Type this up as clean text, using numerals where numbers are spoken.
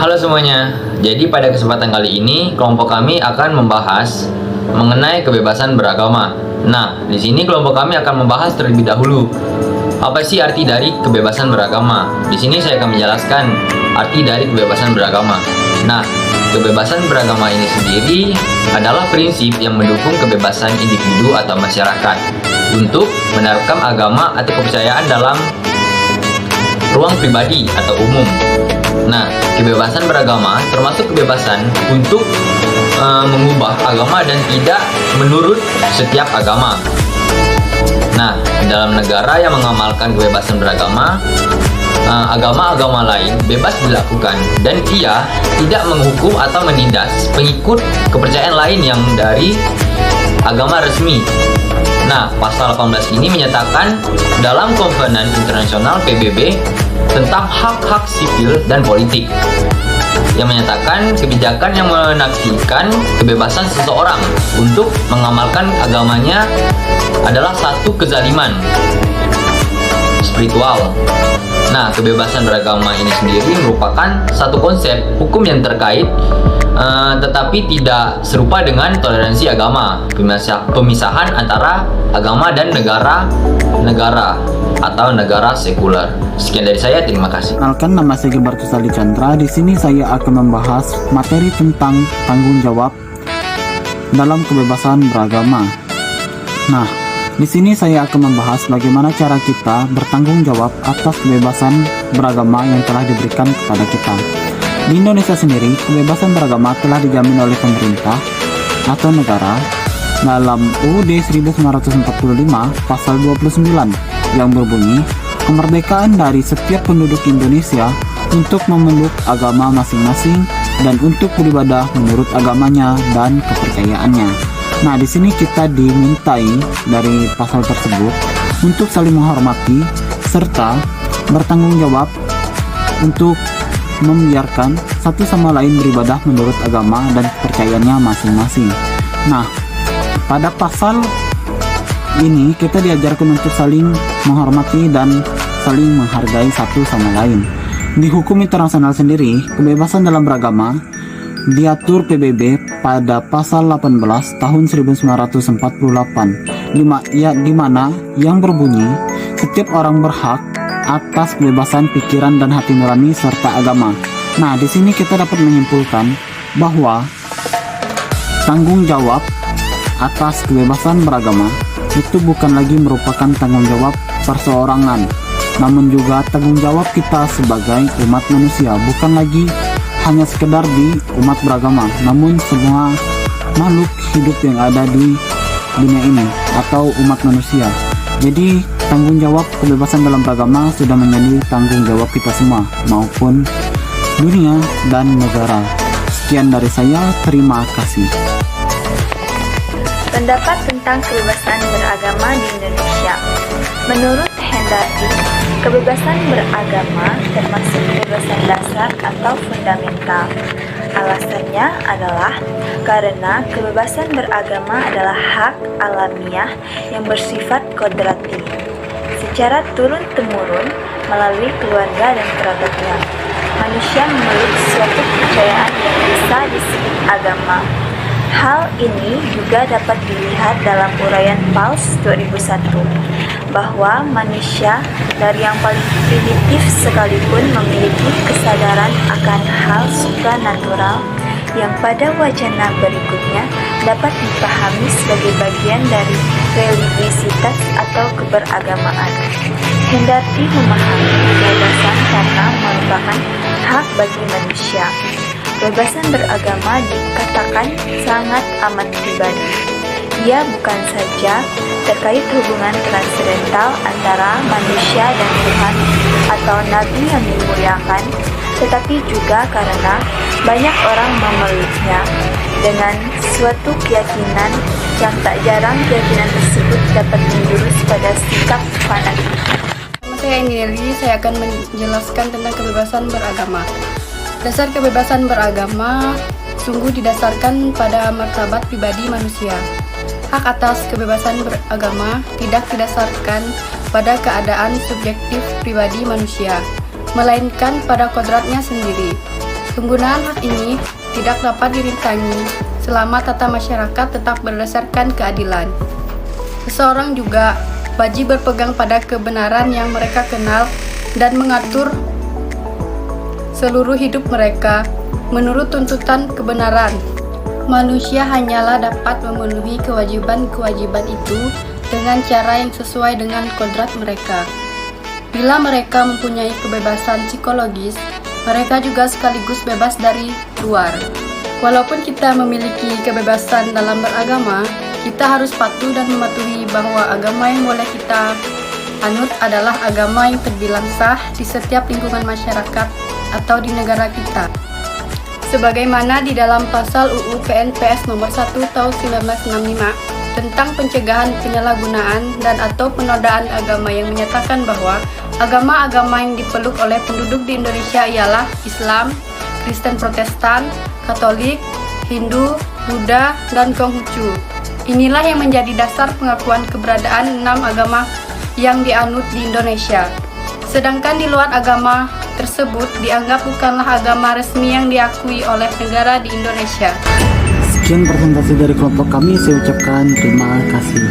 Halo semuanya, jadi pada kesempatan kali ini kelompok kami akan membahas mengenai kebebasan beragama. Nah, di sini kelompok kami akan membahas terlebih dahulu apa sih arti dari kebebasan beragama. Di sini saya akan menjelaskan arti dari kebebasan beragama. Nah, kebebasan beragama ini sendiri adalah prinsip yang mendukung kebebasan individu atau masyarakat untuk menerapkan agama atau kepercayaan dalam ruang pribadi atau umum. Nah, kebebasan beragama termasuk kebebasan untuk mengubah agama dan tidak menurut setiap agama. Nah, dalam negara yang mengamalkan kebebasan beragama, agama-agama lain bebas dilakukan dan ia tidak menghukum atau menindas pengikut kepercayaan lain yang dari agama resmi. Nah, pasal 18 ini menyatakan dalam Kovenant Internasional PBB tentang hak-hak sipil dan politik yang menyatakan kebijakan yang menafikan kebebasan seseorang untuk mengamalkan agamanya adalah satu kezaliman spiritual. Nah, kebebasan beragama ini sendiri merupakan satu konsep hukum yang terkait tetapi tidak serupa dengan toleransi agama, pemisahan antara agama dan negara atau negara sekuler. Sekian dari saya, terima kasih. Kenalkan, nama saya Gilbertus Ali Chandra. Di sini saya akan membahas materi tentang tanggung jawab dalam kebebasan beragama. Nah, di sini saya akan membahas bagaimana cara kita bertanggung jawab atas kebebasan beragama yang telah diberikan kepada kita. Di Indonesia sendiri, kebebasan beragama telah dijamin oleh pemerintah atau negara dalam UUD 1945 pasal 29 yang berbunyi kemerdekaan dari setiap penduduk Indonesia untuk memeluk agama masing-masing dan untuk beribadah menurut agamanya dan kepercayaannya. Nah, di sini kita dimintai dari pasal tersebut untuk saling menghormati serta bertanggung jawab untuk membiarkan satu sama lain beribadah menurut agama dan kepercayaannya masing-masing. Nah, pada pasal ini kita diajarkan untuk saling menghormati dan saling menghargai satu sama lain. Di hukum internasional sendiri, kebebasan dalam beragama diatur PBB pada pasal 18 tahun 1948 di mana yang berbunyi setiap orang berhak atas kebebasan pikiran dan hati nurani serta agama. Nah, di sini kita dapat menyimpulkan bahwa tanggung jawab atas kebebasan beragama itu bukan lagi merupakan tanggung jawab perseorangan, namun juga tanggung jawab kita sebagai umat manusia, bukan lagi hanya sekedar di umat beragama, namun semua makhluk hidup yang ada di dunia ini atau umat manusia. Jadi tanggung jawab kebebasan dalam beragama sudah menjadi tanggung jawab kita semua maupun dunia dan negara. Sekian dari saya, terima kasih. Pendapat tentang kebebasan beragama di Indonesia. Menurut Hendardi, kebebasan beragama termasuk kebebasan dasar atau fundamental. Alasannya adalah karena kebebasan beragama adalah hak alamiah yang bersifat kodrati, secara turun-temurun melalui keluarga dan kerabatnya. Manusia memeluk suatu kepercayaan yang bisa disebut agama. Hal ini juga dapat dilihat dalam uraian Paus 2001 bahwa manusia dari yang paling primitif sekalipun memiliki kesadaran akan hal supranatural yang pada wacana berikutnya dapat dipahami sebagai bagian dari religiositas atau keberagamaan. Hendardi memahami kebebasan karena merupakan hak bagi manusia. Kebebasan beragama dikatakan sangat amat pribadi. Ia bukan saja terkait hubungan transendental antara manusia dan Tuhan atau Nabi yang dimuliakan, tetapi juga karena banyak orang memeluknya dengan suatu keyakinan yang tak jarang keyakinan tersebut dapat menjurus pada sikap fanatik. Saya Emilie, saya akan menjelaskan tentang kebebasan beragama. Dasar kebebasan beragama sungguh didasarkan pada martabat pribadi manusia. Hak atas kebebasan beragama tidak didasarkan pada keadaan subjektif pribadi manusia, melainkan pada kodratnya sendiri. Penggunaan hak ini tidak dapat dirintangi selama tata masyarakat tetap berdasarkan keadilan. Seseorang juga wajib berpegang pada kebenaran yang mereka kenal dan mengatur seluruh hidup mereka menurut tuntutan kebenaran. Manusia hanyalah dapat memenuhi kewajiban-kewajiban itu dengan cara yang sesuai dengan kodrat mereka. Bila mereka mempunyai kebebasan psikologis, mereka juga sekaligus bebas dari luar. Walaupun kita memiliki kebebasan dalam beragama, kita harus patuh dan mematuhi bahwa agama yang boleh kita anut adalah agama yang terbilang sah di setiap lingkungan masyarakat atau di negara kita. Sebagaimana di dalam pasal UU PNPS nomor 1 tahun 1965 tentang pencegahan penyalahgunaan dan atau penodaan agama yang menyatakan bahwa agama-agama yang dipeluk oleh penduduk di Indonesia ialah Islam, Kristen Protestan, Katolik, Hindu, Buddha, dan Konghucu. Inilah yang menjadi dasar pengakuan keberadaan 6 agama yang dianut di Indonesia. Sedangkan di luar agama tersebut dianggap bukanlah agama resmi yang diakui oleh negara di Indonesia. Sekian presentasi dari kelompok kami, saya ucapkan terima kasih.